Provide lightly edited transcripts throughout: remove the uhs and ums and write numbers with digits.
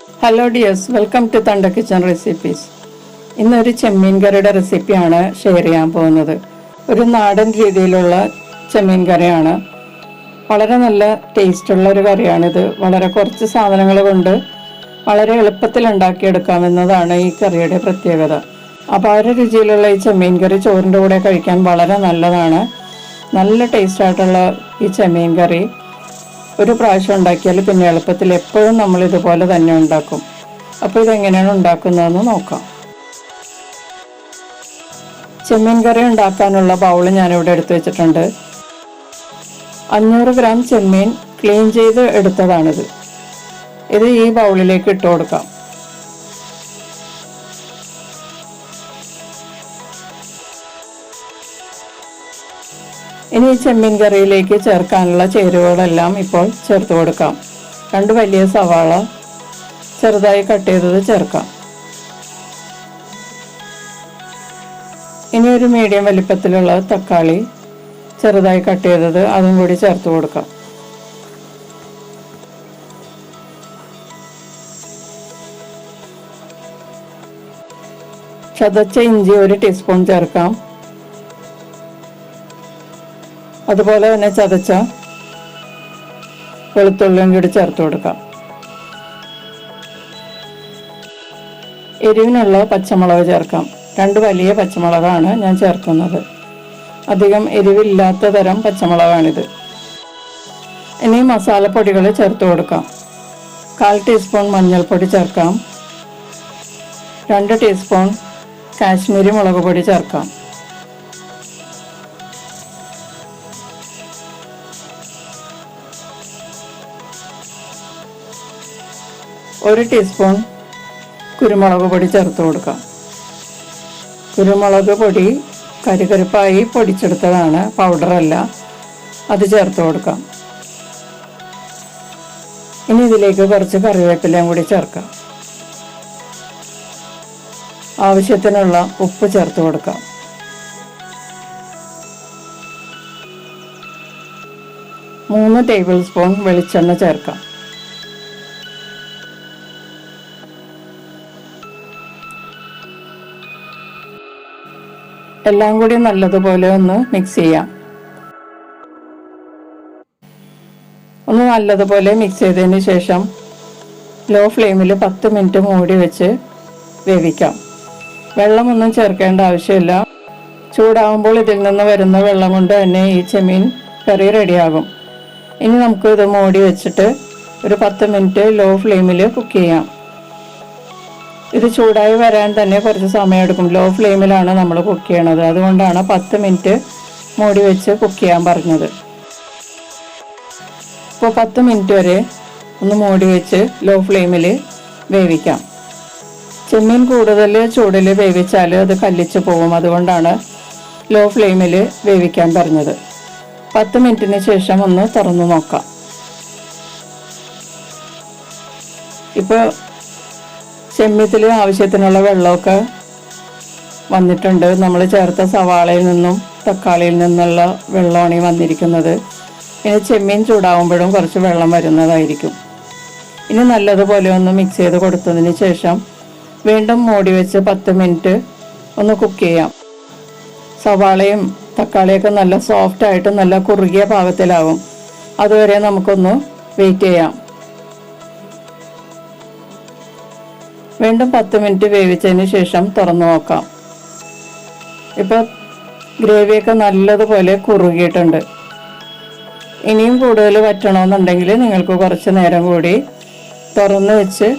Hello dears, welcome to തണ്ട kitchen recipes. ഇന്നൊരു ചെമ്മീൻ കറിയുടെ റെസിപ്പിയാണ് ഷെയർ ചെയ്യാൻ പോകുന്നത്. ഒരു നാടൻ രീതിയിലുള്ള ചെമ്മീൻ കറിയാണ്. വളരെ നല്ല ടേസ്റ്റുള്ള ഒരു കറിയാണിത്. വളരെ കുറച്ച് സാധനങ്ങൾ കൊണ്ട് വളരെ എളുപ്പത്തിൽ ഉണ്ടാക്കിയെടുക്കാമെന്നതാണ് ഈ കറിയുടെ പ്രത്യേകത. അപാര രുചിയിലുള്ള ഈ ചെമ്മീൻ കറി ചോറിൻ്റെ കൂടെ കഴിക്കാൻ വളരെ നല്ലതാണ്. നല്ല ടേസ്റ്റായിട്ടുള്ള ഈ ചെമ്മീൻ കറി ഒരു പ്രാവശ്യം ഉണ്ടാക്കിയാൽ പിന്നെ എളുപ്പത്തിൽ എപ്പോഴും നമ്മൾ ഇതുപോലെ തന്നെ ഉണ്ടാക്കും. അപ്പോൾ ഇതെങ്ങനെയാണ് ഉണ്ടാക്കുന്നതെന്ന് നോക്കാം. ചെമ്മീൻ കറി ഉണ്ടാക്കാനുള്ള ബൗൾ ഞാനിവിടെ എടുത്തു വെച്ചിട്ടുണ്ട്. 500 ഗ്രാം ചെമ്മീൻ ക്ലീൻ ചെയ്ത് എടുത്തതാണിത്. ഇത് ഈ ബൗളിലേക്ക് ഇട്ട് കൊടുക്കാം. ഇനി ഈ ചെമ്മീൻ കറിയിലേക്ക് ചേർക്കാനുള്ള ചേരുവകളെല്ലാം ഇപ്പോൾ ചേർത്ത് കൊടുക്കാം. 2 വലിയ സവാള ചെറുതായി കട്ട് ചെയ്തത് ചേർക്കാം. ഇനി ഒരു മീഡിയം വലിപ്പത്തിലുള്ള തക്കാളി ചെറുതായി കട്ട് ചെയ്തത് അതും കൂടി ചേർത്ത് കൊടുക്കാം. ചതച്ച ഇഞ്ചി 1 ടീസ്പൂൺ ചേർക്കാം. അതുപോലെ തന്നെ ചതച്ച വെളുത്തുള്ളിയും കൂടി ചേർത്ത് കൊടുക്കാം. എരിവിനുള്ള പച്ചമുളക് ചേർക്കാം. 2 വലിയ പച്ചമുളകാണ് ഞാൻ ചേർക്കുന്നത്. അധികം എരിവില്ലാത്ത തരം പച്ചമുളകാണിത്. ഇനി മസാലപ്പൊടികൾ ചേർത്ത് കൊടുക്കാം. 1/4 ടീസ്പൂൺ മഞ്ഞൾപ്പൊടി ചേർക്കാം. 2 ടീസ്പൂൺ കാശ്മീരി മുളക് പൊടി ചേർക്കാം. 1 ടീസ്പൂൺ കുരുമുളക് പൊടി ചേർത്ത് കൊടുക്കാം. കുരുമുളക് പൊടി കരികരിപ്പായി പൊടിച്ചെടുത്തതാണ്, പൗഡറല്ല. അത് ചേർത്ത് കൊടുക്കാം. ഇനി ഇതിലേക്ക് കുറച്ച് കറിവേപ്പിലയും കൂടി ചേർക്കാം. ആവശ്യത്തിനുള്ള ഉപ്പ് ചേർത്ത് കൊടുക്കാം. മൂന്ന് ടേബിൾ സ്പൂൺ വെളിച്ചെണ്ണ ചേർക്കാം. എല്ലാം കൂടി നല്ലതുപോലെ ഒന്ന് മിക്സ് ചെയ്യാം. ഒന്ന് നല്ലതുപോലെ മിക്സ് ചെയ്തതിന് ശേഷം ലോ ഫ്ലെയിമിൽ 10 മിനിറ്റ് മൂടി വെച്ച് വേവിക്കാം. വെള്ളമൊന്നും ചേർക്കേണ്ട ആവശ്യമില്ല. ചൂടാവുമ്പോൾ ഇതിൽ നിന്ന് വരുന്ന വെള്ളം കൊണ്ട് തന്നെ ഈ ചെമ്മീൻ കറി റെഡിയാകും. ഇനി നമുക്ക് ഇത് മൂടി വെച്ചിട്ട് ഒരു 10 മിനിറ്റ് ലോ ഫ്ലെയിമിൽ കുക്ക് ചെയ്യാം. ഇത് ചൂടായി വരാൻ തന്നെ കുറച്ച് സമയമെടുക്കും. ലോ ഫ്ലെയിമിലാണ് നമ്മൾ കുക്ക് ചെയ്യണത്. അതുകൊണ്ടാണ് 10 മിനിറ്റ് മൂടി വെച്ച് കുക്ക് ചെയ്യാൻ പറഞ്ഞത്. ഇപ്പോൾ 10 മിനിറ്റ് വരെ ഒന്ന് മൂടി വെച്ച് ലോ ഫ്ലെയിമിൽ വേവിക്കാം. ചെമ്മീൻ കൂടുതൽ ചൂടിൽ വേവിച്ചാൽ അത് കല്ലിച്ച് പോകും. അതുകൊണ്ടാണ് ലോ ഫ്ലെയിമിൽ വേവിക്കാൻ പറഞ്ഞത്. 10 മിനിറ്റിന് ശേഷം ഒന്ന് തുറന്നു നോക്കാം. ഇപ്പോൾ ചെമ്മീത്തിൽ ആവശ്യത്തിനുള്ള വെള്ളമൊക്കെ വന്നിട്ടുണ്ട്. നമ്മൾ ചേർത്ത സവാളയിൽ നിന്നും തക്കാളിയിൽ നിന്നുള്ള വെള്ളമാണ് ഈ വന്നിരിക്കുന്നത്. ഇനി ചെമ്മീൻ ചൂടാവുമ്പോഴും കുറച്ച് വെള്ളം വരുന്നതായിരിക്കും. ഇനി നല്ലതുപോലെ ഒന്ന് മിക്സ് ചെയ്ത് കൊടുത്തതിന് ശേഷം വീണ്ടും മൂടി വെച്ച് 10 മിനിറ്റ് ഒന്ന് കുക്ക് ചെയ്യാം. സവാളയും തക്കാളിയൊക്കെ നല്ല സോഫ്റ്റായിട്ട് നല്ല കുറുകിയ പാകത്തിലാവും. അതുവരെ നമുക്കൊന്ന് വെയിറ്റ് ചെയ്യാം. വീണ്ടും 10 മിനിറ്റ് വേവിച്ചതിന് ശേഷം തുറന്നു നോക്കാം. ഇപ്പോൾ ഗ്രേവിയൊക്കെ നല്ലതുപോലെ കുറുകിയിട്ടുണ്ട്. ഇനിയും കൂടുതൽ വറ്റണമെന്നുണ്ടെങ്കിൽ നിങ്ങൾക്ക് കുറച്ച് നേരം കൂടി തുറന്ന് വെച്ച്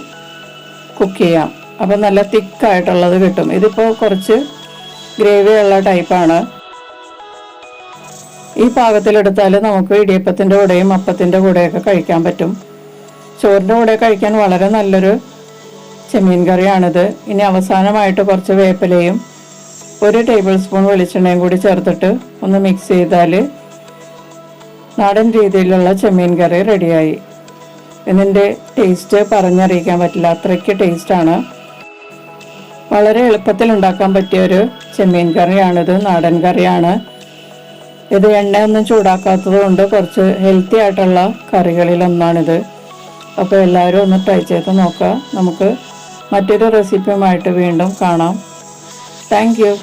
കുക്ക് ചെയ്യാം. അപ്പോൾ നല്ല തിക്കായിട്ടുള്ളത് കിട്ടും. ഇതിപ്പോൾ കുറച്ച് ഗ്രേവിയുള്ള ടൈപ്പാണ്. ഈ പാകത്തിലെടുത്താൽ നമുക്ക് ഇടിയപ്പത്തിൻ്റെ കൂടെയും അപ്പത്തിൻ്റെ കൂടെയൊക്കെ കഴിക്കാൻ പറ്റും. ചോറിൻ്റെ കൂടെ കഴിക്കാൻ വളരെ നല്ലൊരു ചെമ്മീൻ കറിയാണിത്. ഇനി അവസാനമായിട്ട് കുറച്ച് വേപ്പിലയും 1 ടേബിൾ സ്പൂൺ വെളിച്ചെണ്ണയും കൂടി ചേർത്തിട്ട് ഒന്ന് മിക്സ് ചെയ്താൽ നാടൻ രീതിയിലുള്ള ചെമ്മീൻ കറി റെഡിയായി. ഇതിൻ്റെ ടേസ്റ്റ് പറഞ്ഞറിയിക്കാൻ പറ്റില്ല, അത്രയ്ക്ക് ടേസ്റ്റാണ്. വളരെ എളുപ്പത്തിൽ ഉണ്ടാക്കാൻ പറ്റിയൊരു ചെമ്മീൻ കറിയാണിത്. നാടൻ കറിയാണ് ഇത്. എണ്ണയൊന്നും ചൂടാക്കാത്തത് കൊണ്ട് കുറച്ച് ഹെൽത്തി ആയിട്ടുള്ള കറികളിലൊന്നാണിത്. അപ്പോൾ എല്ലാവരും ഒന്ന് ട്രൈ ചെയ്ത് നോക്കുക. നമുക്ക് മറ്റൊരു റെസിപ്പിയുമായിട്ട് വീണ്ടും കാണാം. Thank you.